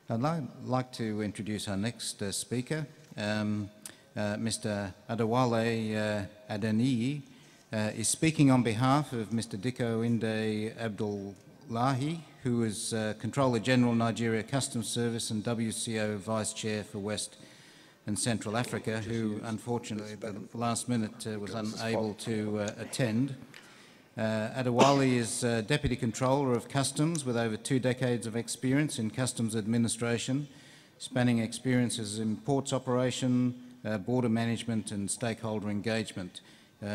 I'd like to introduce our next speaker, Mr. Adewale Adewuyi is speaking on behalf of Mr. Dikko Inde Abdullahi, who is Comptroller General Nigeria Customs Service and WCO Vice Chair for West and Central Africa, who unfortunately at the last minute was unable to attend. Adewale is Deputy Controller of Customs with over 2 decades of experience in customs administration, spanning experiences in ports operation, border management and stakeholder engagement.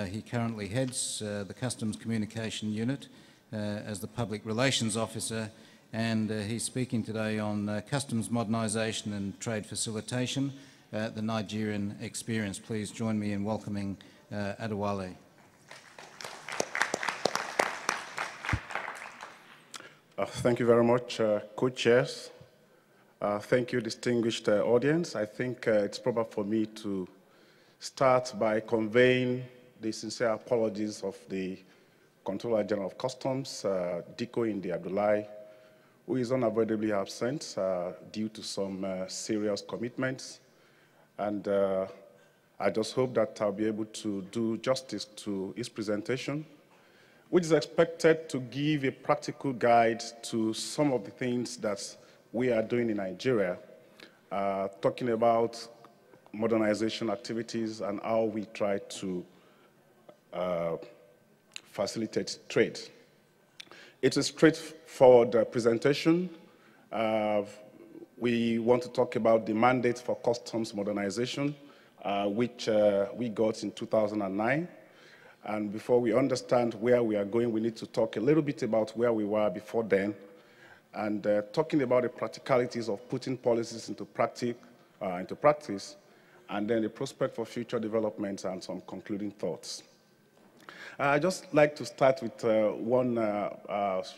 He currently heads the Customs Communication Unit as the Public Relations Officer, and he's speaking today on Customs Modernisation and Trade Facilitation, the Nigerian experience. Please join me in welcoming Adewale. Thank you very much, co-chairs. Thank you, distinguished audience. I think it's proper for me to start by conveying the sincere apologies of the Comptroller General of Customs, Dikko Inde Abdullahi, who is unavoidably absent due to some serious commitments. And I just hope that I'll be able to do justice to his presentation, which is expected to give a practical guide to some of the things that we are doing in Nigeria, talking about modernization activities and how we try to facilitate trade. It's a straightforward presentation. We want to talk about the mandate for customs modernization, which we got in 2009. And before we understand where we are going, we need to talk a little bit about where we were before then, and talking about the practicalities of putting policies into practice, and then the prospect for future developments and some concluding thoughts. I'd just like to start with one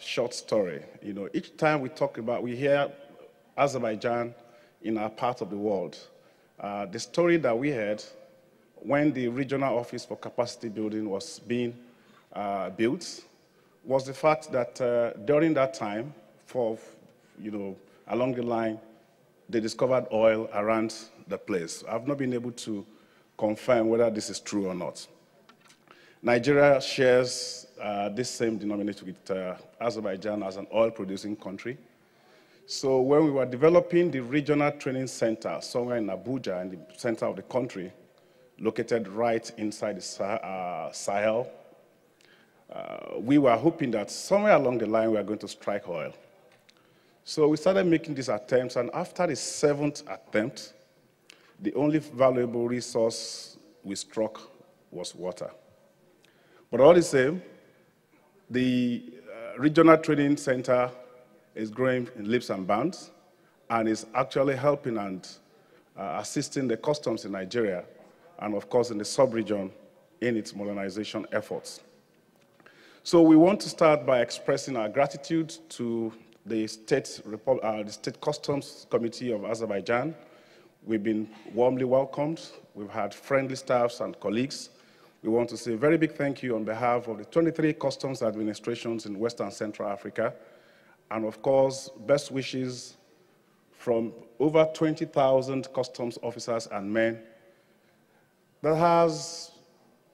short story. You know, each time we hear Azerbaijan in our part of the world, the story that we heard when the regional office for capacity building was being built was the fact that during that time, along the line, they discovered oil around the place. I've not been able to confirm whether this is true or not. Nigeria shares this same denominator with Azerbaijan as an oil-producing country. So when we were developing the regional training center somewhere in Abuja, in the center of the country, located right inside the Sahel, we were hoping that somewhere along the line we were going to strike oil. So we started making these attempts, and after the 7th attempt, the only valuable resource we struck was water. But all the same, the regional training center is growing in leaps and bounds and is actually helping and assisting the customs in Nigeria and, of course, in the sub-region in its modernization efforts. So we want to start by expressing our gratitude to the State Customs Committee of Azerbaijan. We've been warmly welcomed. We've had friendly staffs and colleagues. We want to say a very big thank you on behalf of the 23 customs administrations in West and Central Africa. And of course, best wishes from over 20,000 customs officers and men that has,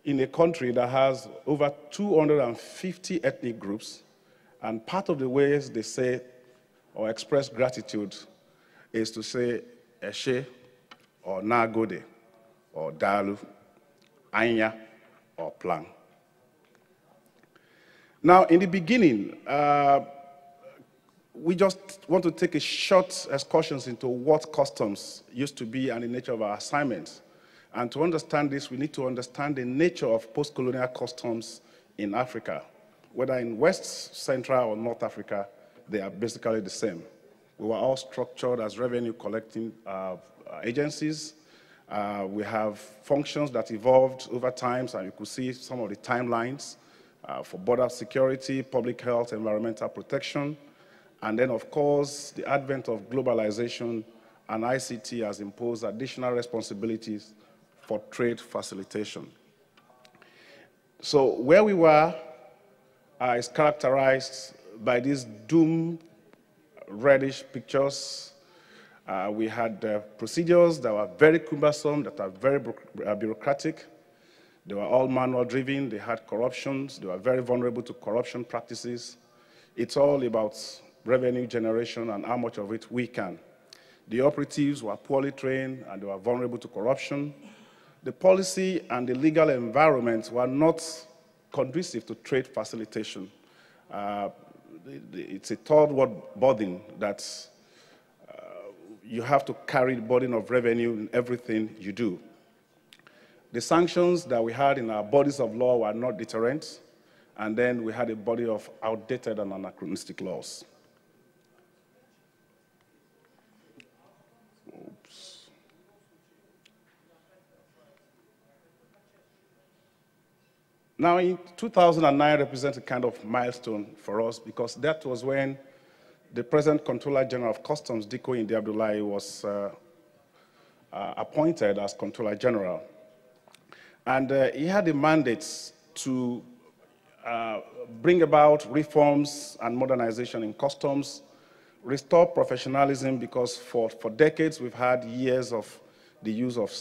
in a country that has over 250 ethnic groups. And part of the ways they say or express gratitude is to say Eshe or Nagode or Dalu, Anya or Plan. Now, in the beginning, we just want to take a short excursion into what customs used to be and the nature of our assignments. And to understand this, we need to understand the nature of post-colonial customs in Africa. Whether in West, Central, or North Africa, they are basically the same. We were all structured as revenue collecting agencies. We have functions that evolved over time, and you could see some of the timelines for border security, public health, environmental protection, and then, of course, the advent of globalization and ICT has imposed additional responsibilities for trade facilitation. So where we were is characterized by these doom reddish pictures We had procedures that were very cumbersome, that are very bureaucratic. They were all manual driven. They had corruptions. They were very vulnerable to corruption practices. It's all about revenue generation and how much of it we can. The operatives were poorly trained and they were vulnerable to corruption. The policy and the legal environment were not conducive to trade facilitation. It's a third world burden that you have to carry the burden of revenue in everything you do. The sanctions that we had in our bodies of law were not deterrent, and then we had a body of outdated and anachronistic laws. Oops. Now, in 2009 represents a kind of milestone for us because that was when the present Comptroller General of Customs, Dikko Inde Abdullahi, was appointed as Comptroller General. And he had a mandate to bring about reforms and modernization in customs, restore professionalism, because for decades we've had years of the use of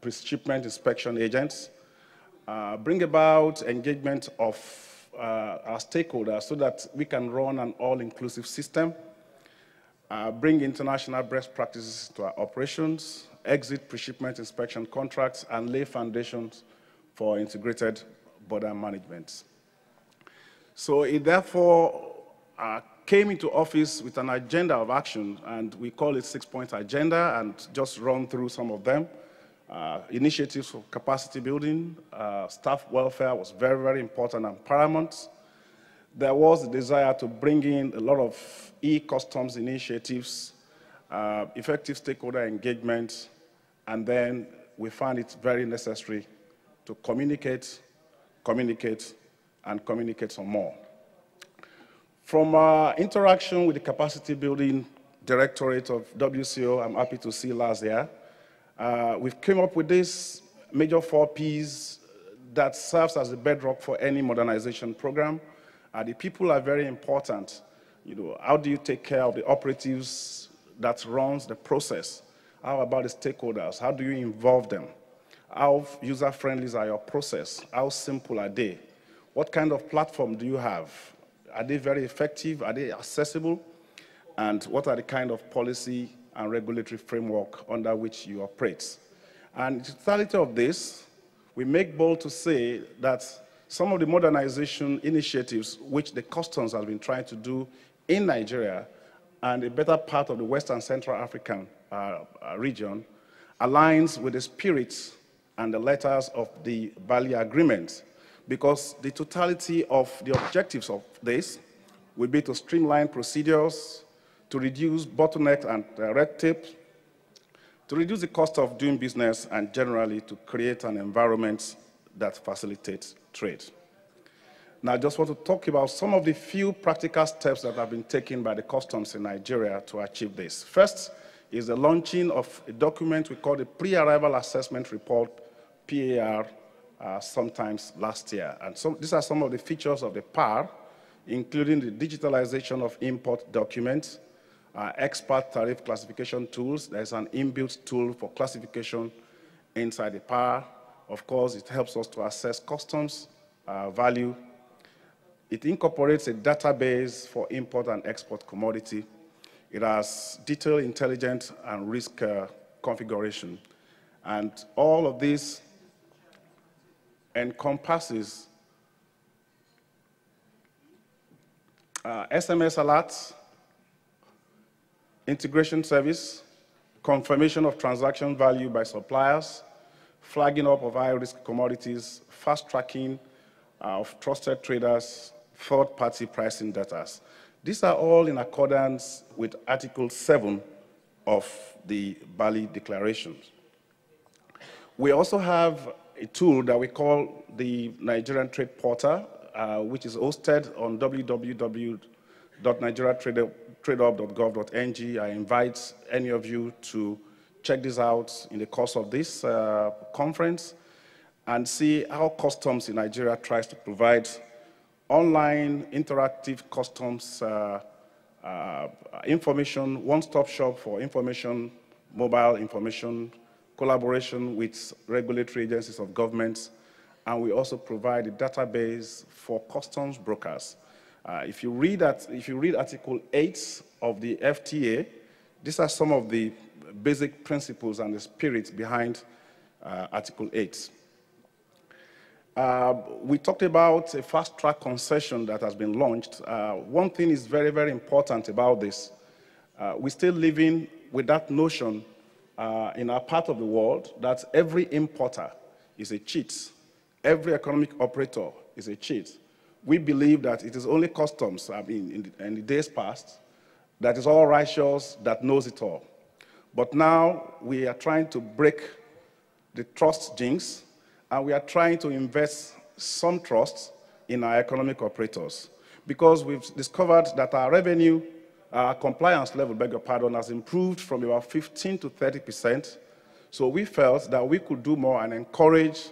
pre-shipment inspection agents, bring about engagement of our stakeholders so that we can run an all-inclusive system, bring international best practices to our operations, exit pre-shipment inspection contracts, and lay foundations for integrated border management. So it therefore came into office with an agenda of action, and we call it 6-point agenda, and just run through some of them. Initiatives for capacity building, staff welfare was very, very important and paramount. There was a desire to bring in a lot of e-customs initiatives, effective stakeholder engagement, and then we found it very necessary to communicate, and communicate some more. From our interaction with the Capacity Building Directorate of WCO, I'm happy to see last year, we've come up with this major 4 Ps that serves as the bedrock for any modernization program. The people are very important. You know, how do you take care of the operatives that runs the process? How about the stakeholders? How do you involve them? How user-friendly are your process? How simple are they? What kind of platform do you have? Are they very effective? Are they accessible? And what are the kind of policy and regulatory framework under which you operate? And the totality of this, we make bold to say that some of the modernization initiatives which the customs has been trying to do in Nigeria and a better part of the West and Central African region aligns with the spirit and the letters of the Bali Agreement, because the totality of the objectives of this will be to streamline procedures, to reduce bottlenecks and red tape, to reduce the cost of doing business, and generally to create an environment that facilitates trade. Now, I just want to talk about some of the few practical steps that have been taken by the customs in Nigeria to achieve this. First is the launching of a document we call the Pre-Arrival Assessment Report, PAR, sometimes last year. And so these are some of the features of the PAR, including the digitalization of import documents, expert tariff classification tools. There's an inbuilt tool for classification inside the PAR. Of course, it helps us to assess customs value. It incorporates a database for import and export commodity. It has detailed intelligence and risk configuration. And all of this encompasses SMS alerts, integration service, confirmation of transaction value by suppliers, flagging up of high-risk commodities, fast-tracking of trusted traders, third-party pricing data. These are all in accordance with Article 7 of the Bali Declarations. We also have a tool that we call the Nigerian Trade Portal, which is hosted on www.nigeriatradehub.gov.ng. I invite any of you to check this out in the course of this conference and see how customs in Nigeria tries to provide online interactive customs information, one-stop shop for information, mobile information, collaboration with regulatory agencies of governments, and we also provide a database for customs brokers. If you read Article 8 of the FTA, these are some of the basic principles and the spirit behind Article 8. We talked about a fast-track concession that has been launched. One thing is very, very important about this. We're still living with that notion in our part of the world that every importer is a cheat. Every economic operator is a cheat. We believe that it is only customs, in the days past, that is all righteous, that knows it all. But now we are trying to break the trust jinx, and we are trying to invest some trust in our economic operators, because we've discovered that our revenue, our compliance level, beg your pardon, has improved from about 15 to 30%. So we felt that we could do more and encourage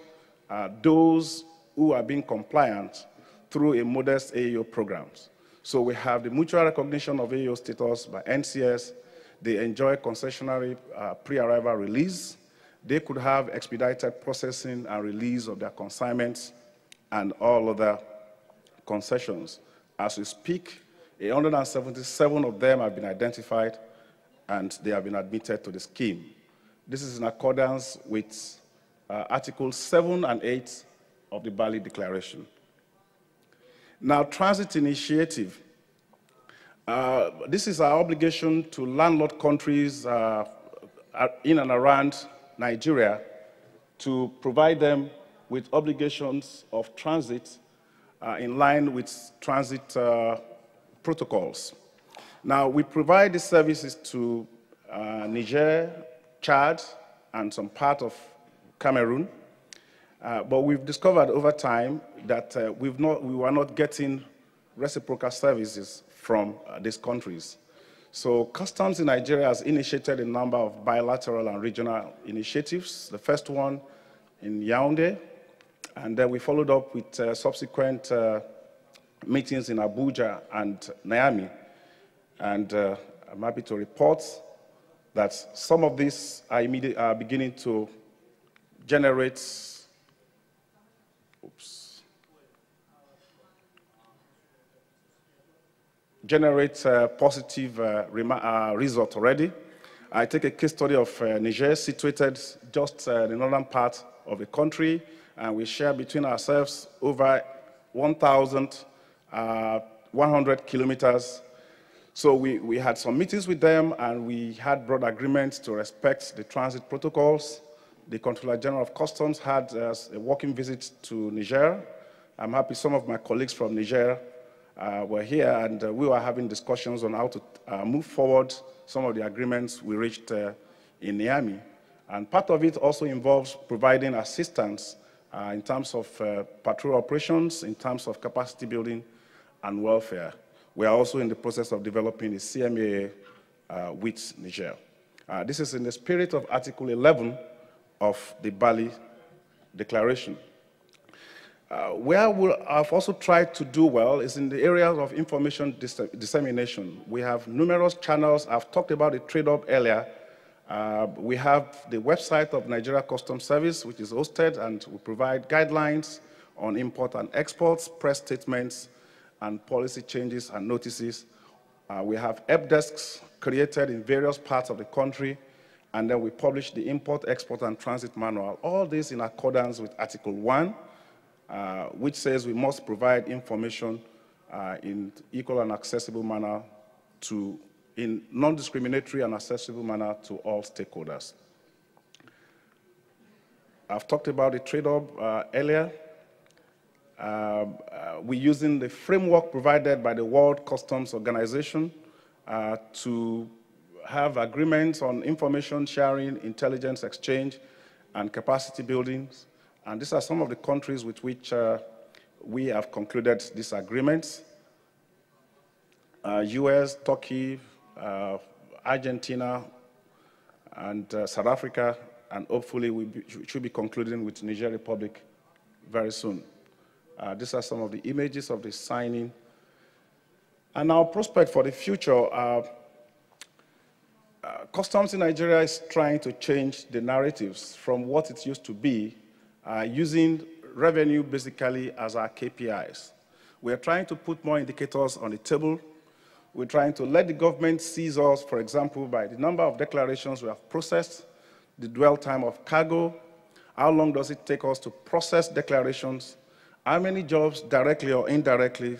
those who are being compliant through a modest AEO programs. So we have the mutual recognition of AEO status by NCS. They enjoy concessionary pre-arrival release. They could have expedited processing and release of their consignments and all other concessions. As we speak, 177 of them have been identified and they have been admitted to the scheme. This is in accordance with Articles 7 and 8 of the Bali Declaration. Now, transit initiative. This is our obligation to landlord countries in and around Nigeria to provide them with obligations of transit in line with transit protocols. Now, we provide these services to Niger, Chad, and some part of Cameroon, but we've discovered over time that we were not getting reciprocal services from these countries. So Customs in Nigeria has initiated a number of bilateral and regional initiatives. The first one in Yaoundé, and then we followed up with subsequent meetings in Abuja and Niamey. And I'm happy to report that some of these are beginning to generate, positive result already. I take a case study of Niger, situated just in the northern part of the country, and we share between ourselves over 1,100 kilometers. So we had some meetings with them, and we had broad agreements to respect the transit protocols. The Comptroller General of Customs had a working visit to Niger. I'm happy some of my colleagues from Niger were here, and we were having discussions on how to move forward some of the agreements we reached in Niamey. And part of it also involves providing assistance in terms of patrol operations, in terms of capacity building and welfare. We are also in the process of developing a CMA with Niger. This is in the spirit of Article 11 of the Bali Declaration. Where I've also tried to do well is in the areas of information dissemination. We have numerous channels. I've talked about the trade-up earlier. We have the website of Nigeria Customs Service, which is hosted, and we provide guidelines on import and exports, press statements, and policy changes and notices. We have help desks created in various parts of the country, and then we publish the import, export, and transit manual. All this in accordance with Article 1, which says we must provide information in equal and accessible manner in non-discriminatory and accessible manner to all stakeholders. I've talked about the trade-up earlier. We're using the framework provided by the World Customs Organization to have agreements on information sharing, intelligence exchange, and capacity building. And these are some of the countries with which we have concluded these agreements. US, Turkey, Argentina, and South Africa, and hopefully we should be concluding with Niger Republic very soon. These are some of the images of the signing. And our prospect for the future, customs in Nigeria is trying to change the narratives from what it used to be, using revenue basically as our KPIs. We're trying to put more indicators on the table. We're trying to let the government seize us, for example, by the number of declarations we have processed, the dwell time of cargo, how long does it take us to process declarations, how many jobs directly or indirectly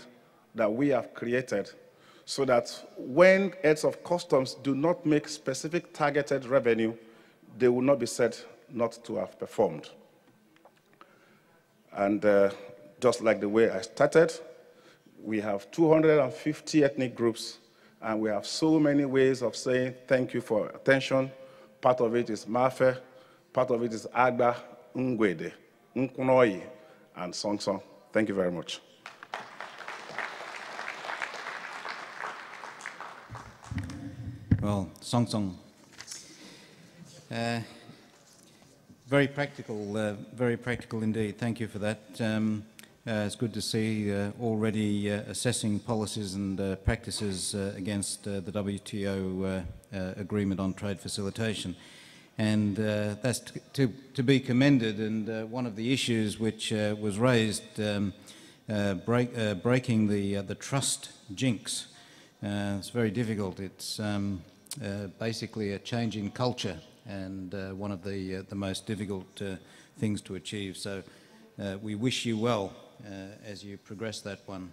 that we have created, so that when heads of customs do not make specific targeted revenue, they will not be said not to have performed. And just like the way I started, we have 250 ethnic groups, and we have so many ways of saying thank you for attention. Part of it is Mafe, part of it is Agba, Ngwede, Nkunoyi, and Song Song. Thank you very much. Well, Song Song. Very practical indeed. Thank you for that. It's good to see already assessing policies and practices against the WTO agreement on trade facilitation. And that's to be commended. And one of the issues which was raised, breaking the trust jinx, it's very difficult. It's basically a change in culture, and one of the most difficult things to achieve. So we wish you well as you progress that one.